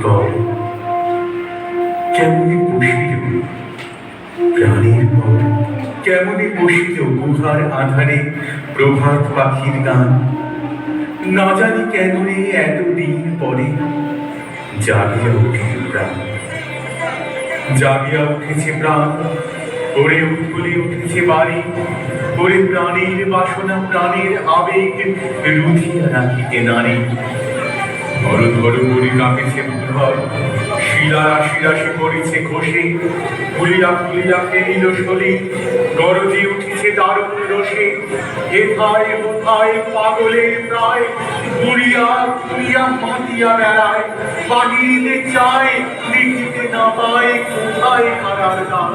কর কেমনে বসিল প্রাণের পর, কেমনে বসিল গুহার আধারে প্রভাত পাখির গান। না জানি কেন রে এতদিন পরে জাগিয়া উঠিল প্রাণ, জাগিয়া উঠেছে প্রাণ, ওরে উৎফুলে উঠেছে বাড়ি, ওরে প্রাণের বাসনা প্রাণের আবেগ রুধিয়া রাখিতে নারী। ধরো ধরো করে কাঁপেছে ভূধর, শিলা রাশি রাশি পড়েছে ঘষে, ফুলিয়া ফুলিয়া ফেরিল শরীর, গরজে উঠেছে দারুণ রসে। হেথায় হোথায় পাগলের প্রায়, ঘুরিয়া ঘুরিয়া মাতিয়া বেড়ায়, বাগিতে চায় লিখিতে না পায় কোথায় হারার গান।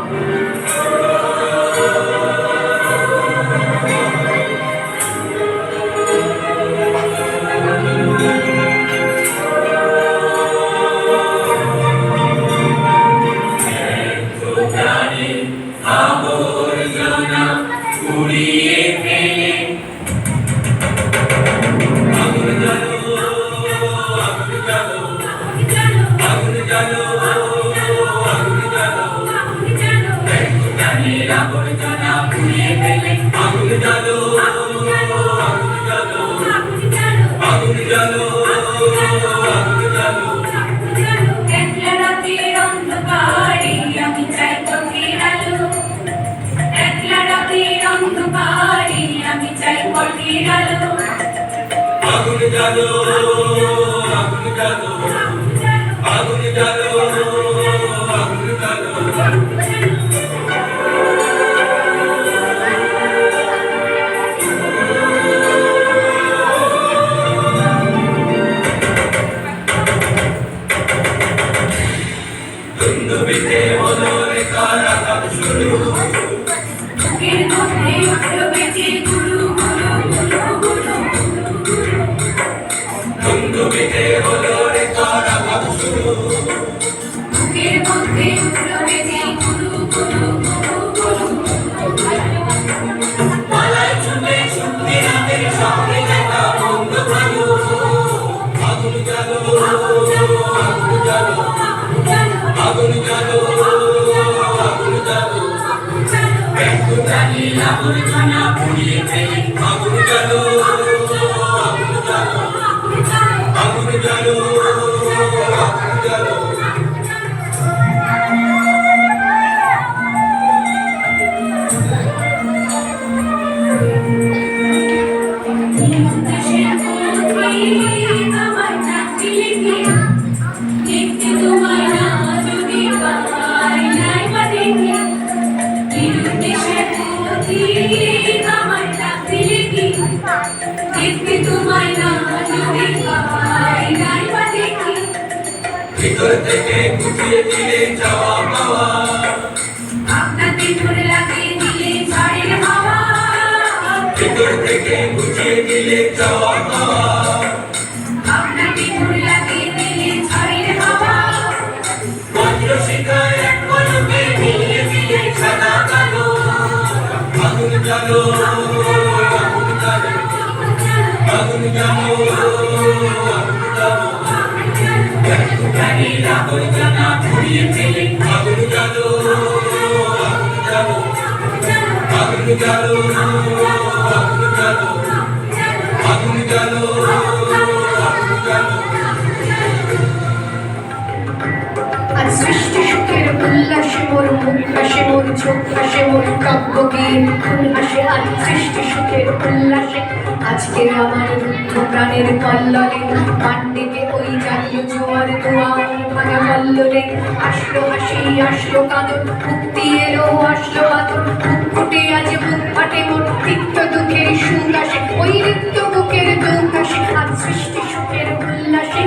আজকে আমার রুদ্ধ প্রাণের পল্ললে পান্ডিকে ওই জাতীয় জোয়ার দোয়ার ভাঙা পল্ললে আসলো হাসি আসলো কাঁদন, মুক্তি এলো আসলো বাদন, বুক ফুটে আজ বুক ফাটে মন, তিক্ত দুঃখের সুখ আসে ওই রিক্ত বুকের দুঃখ আসে আজ সৃষ্টি সুখের উল্লাসে।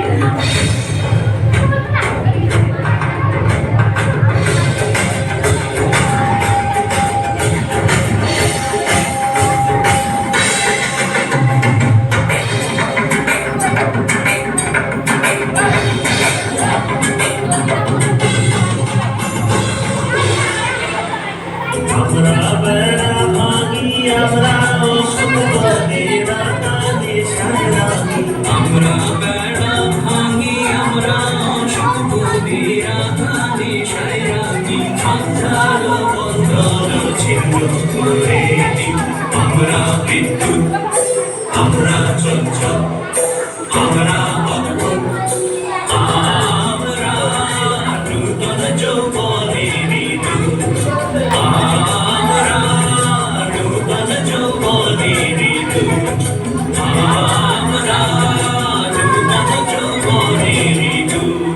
আমরা বেড়া ভাঙি আমরা বিদ্যুৎ, আমরা চঞ্চল, আমরা অদ্ভুত, আমরা নূতন যৌবনের দূত, আমরা নূতন যৌবনের দূত, আমরা নূতন যৌবনের দূত।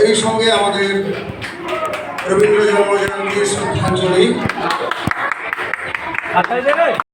এই সঙ্গে আমাদের রবীন্দ্র জন্মজয়ন্তীর শ্রদ্ধাঞ্জলি